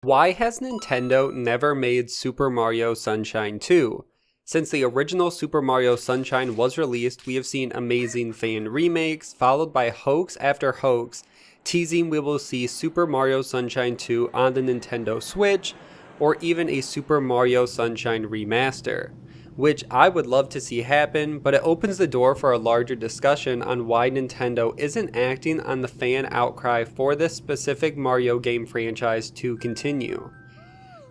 Why has Nintendo never made Super Mario Sunshine 2? Since the original Super Mario Sunshine was released, we have seen amazing fan remakes, followed by hoax after hoax, teasing we will see Super Mario Sunshine 2 on the Nintendo Switch, or even a Super Mario Sunshine remaster, which I would love to see happen, but it opens the door for a larger discussion on why Nintendo isn't acting on the fan outcry for this specific Mario game franchise to continue.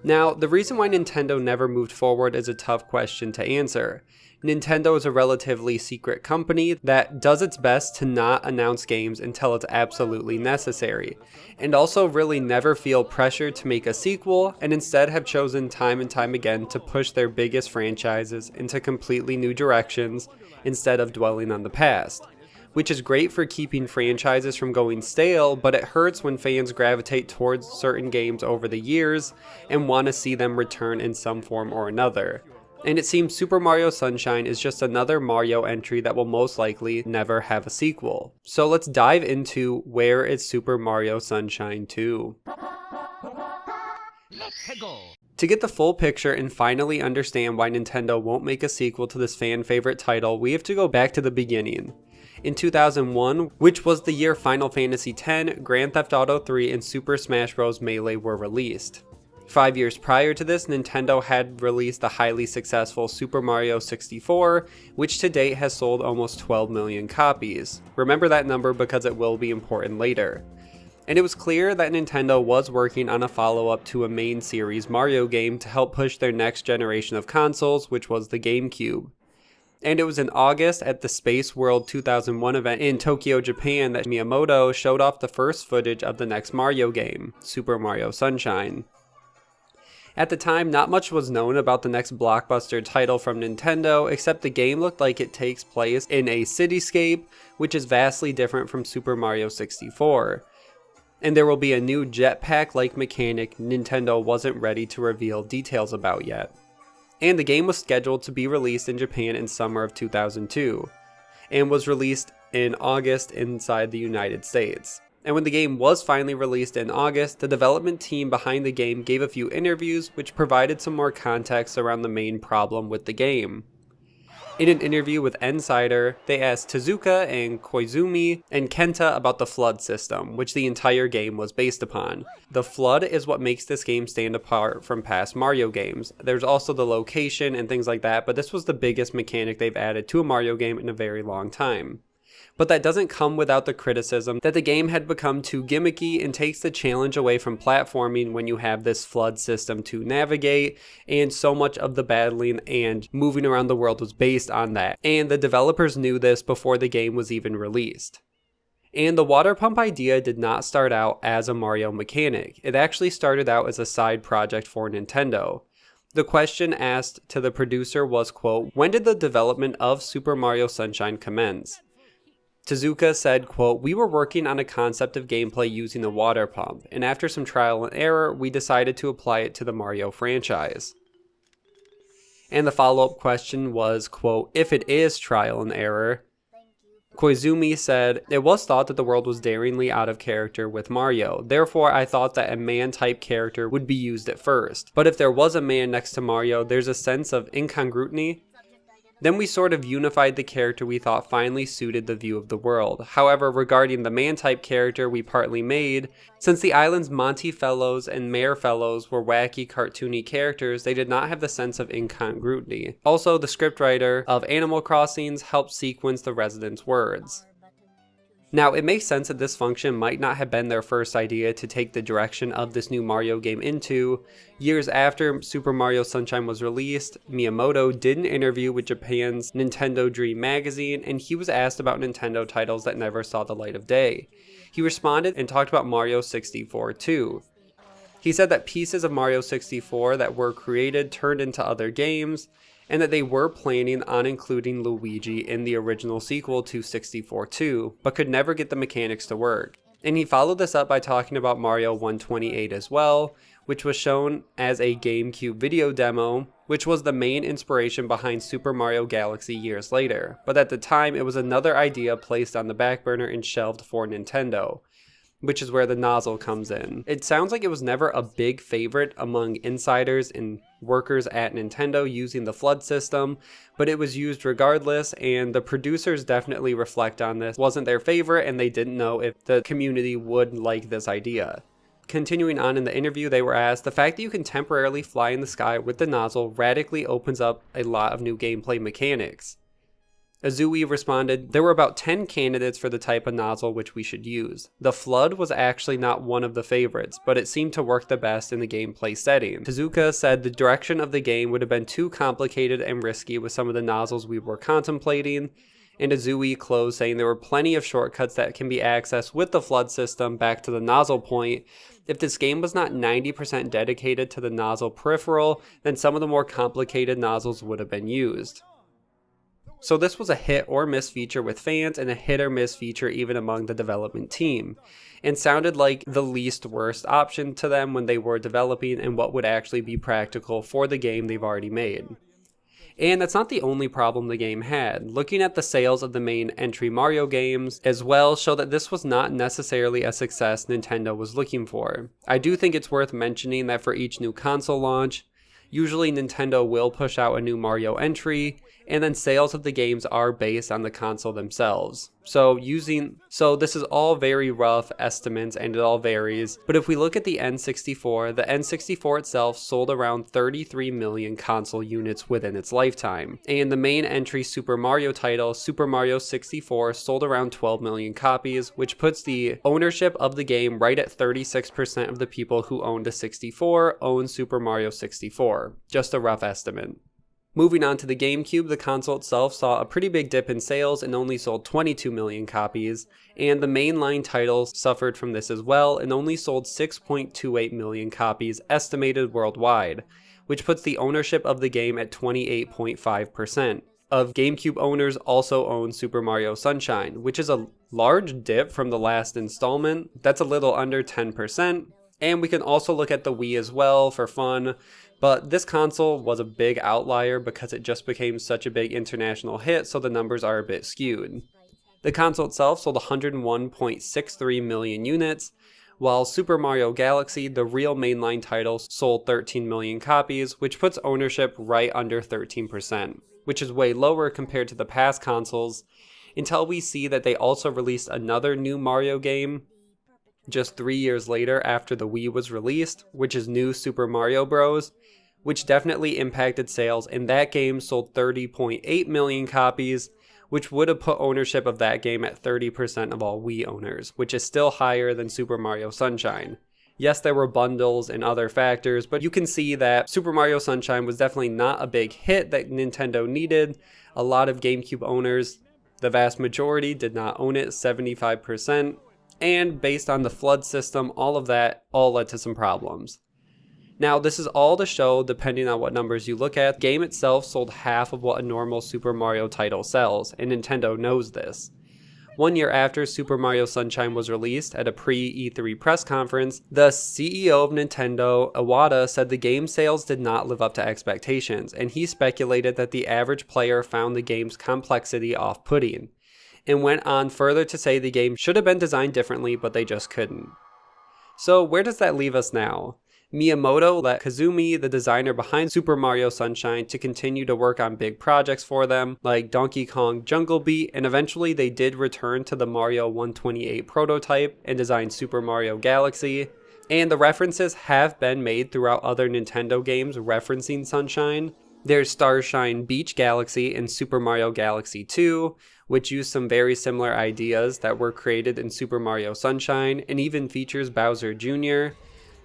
Now, the reason why Nintendo never moved forward is a tough question to answer. Nintendo is a relatively secret company that does its best to not announce games until it's absolutely necessary, and also really never feel pressure to make a sequel, and instead have chosen time and time again to push their biggest franchises into completely new directions instead of dwelling on the past. Which is great for keeping franchises from going stale, but it hurts when fans gravitate towards certain games over the years and want to see them return in some form or another. And it seems Super Mario Sunshine is just another Mario entry that will most likely never have a sequel. So let's dive into where is Super Mario Sunshine 2? To get the full picture and finally understand why Nintendo won't make a sequel to this fan favorite title, we have to go back to the beginning. In 2001, which was the year Final Fantasy X, Grand Theft Auto 3, and Super Smash Bros. Melee were released. 5 years prior to this, Nintendo had released the highly successful Super Mario 64, which to date has sold almost 12 million copies. Remember that number because it will be important later. And it was clear that Nintendo was working on a follow-up to a main series Mario game to help push their next generation of consoles, which was the GameCube. And it was in August at the Space World 2001 event in Tokyo, Japan that Miyamoto showed off the first footage of the next Mario game, Super Mario Sunshine. At the time, not much was known about the next blockbuster title from Nintendo, except the game looked like it takes place in a cityscape, which is vastly different from Super Mario 64. And there will be a new jetpack-like mechanic Nintendo wasn't ready to reveal details about yet. And the game was scheduled to be released in Japan in summer of 2002, and was released in August inside the United States. And when the game was finally released in August, the development team behind the game gave a few interviews which provided some more context around the main problem with the game. In an interview with Insider, they asked Tezuka and Koizumi and Kenta about the flood system, which the entire game was based upon. The flood is what makes this game stand apart from past Mario games. There's also the location and things like that, but this was the biggest mechanic they've added to a Mario game in a very long time. But that doesn't come without the criticism that the game had become too gimmicky and takes the challenge away from platforming when you have this flood system to navigate, and so much of the battling and moving around the world was based on that, and the developers knew this before the game was even released. And the water pump idea did not start out as a Mario mechanic. It actually started out as a side project for Nintendo. The question asked to the producer was, quote, "When did the development of Super Mario Sunshine commence?" Tezuka said, quote, "We were working on a concept of gameplay using the water pump, and after some trial and error, we decided to apply it to the Mario franchise." And the follow-up question was, quote, "If it is trial and error," Koizumi said, "It was thought that the world was daringly out of character with Mario. Therefore, I thought that a man-type character would be used at first. But if there was a man next to Mario, there's a sense of incongruity. Then we sort of unified the character we thought finally suited the view of the world. However, regarding the man-type character we partly made, since the island's Monty Fellows and Mayor Fellows were wacky, cartoony characters, they did not have the sense of incongruity. Also, the scriptwriter of Animal Crossings helped sequence the residents' words." Now, it makes sense that this function might not have been their first idea to take the direction of this new Mario game into. Years after Super Mario Sunshine was released, Miyamoto did an interview with Japan's Nintendo Dream magazine, and he was asked about Nintendo titles that never saw the light of day. He responded and talked about Mario 64 too. He said that pieces of Mario 64 that were created turned into other games, and that they were planning on including Luigi in the original sequel to 64 2, but could never get the mechanics to work. And he followed this up by talking about Mario 128 as well, which was shown as a GameCube video demo, which was the main inspiration behind Super Mario Galaxy years later, but at the time it was another idea placed on the back burner and shelved for Nintendo. which is where the nozzle comes in. It sounds like it was never a big favorite among insiders and workers at Nintendo using the flood system, but it was used regardless, and the producers definitely reflect on this. It wasn't their favorite, and they didn't know if the community would like this idea. Continuing on in the interview, they were asked, the fact that you can temporarily fly in the sky with the nozzle radically opens up a lot of new gameplay mechanics. Azui responded, there were about 10 candidates for the type of nozzle which we should use. The flood was actually not one of the favorites, but it seemed to work the best in the gameplay setting. Tezuka said the direction of the game would have been too complicated and risky with some of the nozzles we were contemplating, and Azui closed saying there were plenty of shortcuts that can be accessed with the flood system back to the nozzle point. If this game was not 90% dedicated to the nozzle peripheral, then some of the more complicated nozzles would have been used. So this was a hit or miss feature with fans, and a hit or miss feature even among the development team, and sounded like the least worst option to them when they were developing and what would actually be practical for the game they've already made. And that's not the only problem the game had. Looking at the sales of the main entry Mario games as well show that this was not necessarily a success Nintendo was looking for. I do think it's worth mentioning that for each new console launch, usually Nintendo will push out a new Mario entry, and then sales of the games are based on the console themselves. So this is all very rough estimates and it all varies, but if we look at the N64 itself sold around 33 million console units within its lifetime, and the main entry Super Mario title, Super Mario 64, sold around 12 million copies, which puts the ownership of the game right at 36% of the people who owned a 64 own Super Mario 64, just a rough estimate. Moving on to the GameCube, the console itself saw a pretty big dip in sales and only sold 22 million copies, and the mainline titles suffered from this as well and only sold 6.28 million copies estimated worldwide, which puts the ownership of the game at 28.5%. Of GameCube owners also own Super Mario Sunshine, which is a large dip from the last installment. That's a little under 10%. And we can also look at the Wii as well for fun, but this console was a big outlier because it just became such a big international hit, so the numbers are a bit skewed. The console itself sold 101.63 million units, while Super Mario Galaxy, the real mainline title, sold 13 million copies, which puts ownership right under 13%, which is way lower compared to the past consoles, until we see that they also released another new Mario game just 3 years later after the Wii was released, which is New Super Mario Bros., which definitely impacted sales, and that game sold 30.8 million copies, which would have put ownership of that game at 30% of all Wii owners, which is still higher than Super Mario Sunshine. Yes, there were bundles and other factors, but you can see that Super Mario Sunshine was definitely not a big hit that Nintendo needed. A lot of GameCube owners, the vast majority, did not own it, 75%. And based on the flood system, all of that all led to some problems. Now, this is all to show, depending on what numbers you look at, the game itself sold half of what a normal Super Mario title sells, and Nintendo knows this. 1 year after Super Mario Sunshine was released at a pre-E3 press conference, the CEO of Nintendo, Iwata, said the game sales did not live up to expectations, and he speculated that the average player found the game's complexity off-putting, and went on further to say the game should have been designed differently, but they just couldn't. So where does that leave us now? Miyamoto let Kazumi, the designer behind Super Mario Sunshine, to continue to work on big projects for them, like Donkey Kong Jungle Beat, and eventually they did return to the Mario 128 prototype and design Super Mario Galaxy. And the references have been made throughout other Nintendo games referencing Sunshine. There's Starshine Beach Galaxy in Super Mario Galaxy 2, which used some very similar ideas that were created in Super Mario Sunshine, and even features Bowser Jr.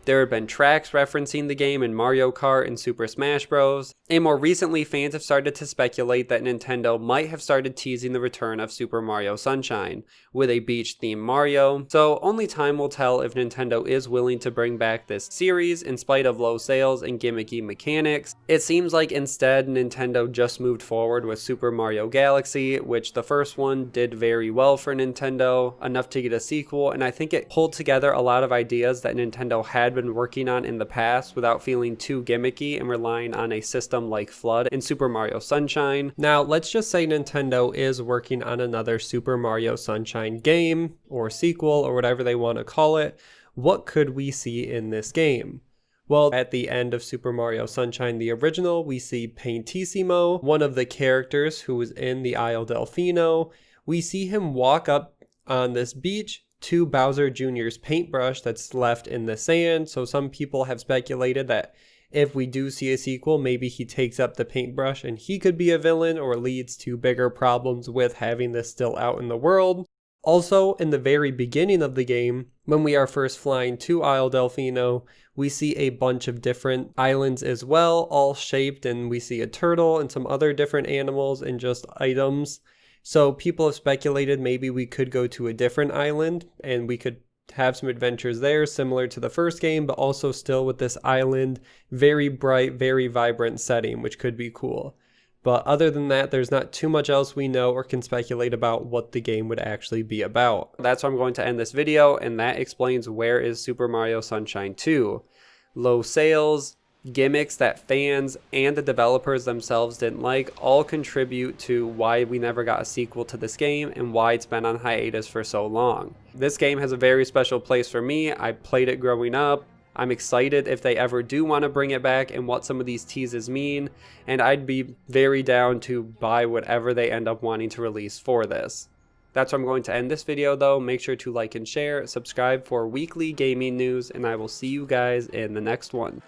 There have been tracks referencing the game in Mario Kart and Super Smash Bros. And more recently, fans have started to speculate that Nintendo might have started teasing the return of Super Mario Sunshine with a beach-themed Mario. So only time will tell if Nintendo is willing to bring back this series in spite of low sales and gimmicky mechanics. It seems like instead Nintendo just moved forward with Super Mario Galaxy, which the first one did very well for Nintendo, enough to get a sequel, and I think it pulled together a lot of ideas that Nintendo had had been working on in the past without feeling too gimmicky and relying on a system like FLUDD in Super Mario Sunshine. Now, let's just say Nintendo is working on another Super Mario Sunshine game or sequel or whatever they want to call it. What could we see in this game? Well, at the end of Super Mario Sunshine, the original, we see Paintissimo, one of the characters who was in the Isle Delfino. We see him walk up on this beach to Bowser Jr.'s paintbrush that's left in the sand. So some people have speculated that if we do see a sequel, maybe he takes up the paintbrush and he could be a villain, or leads to bigger problems with having this still out in the world. Also, in the very beginning of the game, when we are first flying to Isle Delfino, we see a bunch of different islands as well, all shaped, and we see a turtle and some other different animals and just items. So people have speculated maybe we could go to a different island and we could have some adventures there similar to the first game, but also still with this island, very bright, very vibrant setting, which could be cool. But other than that, there's not too much else we know or can speculate about what the game would actually be about. That's where I'm going to end this video, and that explains where is Super Mario Sunshine 2. Low sales, gimmicks that fans and the developers themselves didn't like all contribute to why we never got a sequel to this game and why it's been on hiatus for so long. This game has a very special place for me. I played it growing up. I'm excited if they ever do want to bring it back and what some of these teases mean, and I'd be very down to buy whatever they end up wanting to release for this. That's where I'm going to end this video though. Make sure to like and share, subscribe for weekly gaming news, and I will see you guys in the next one.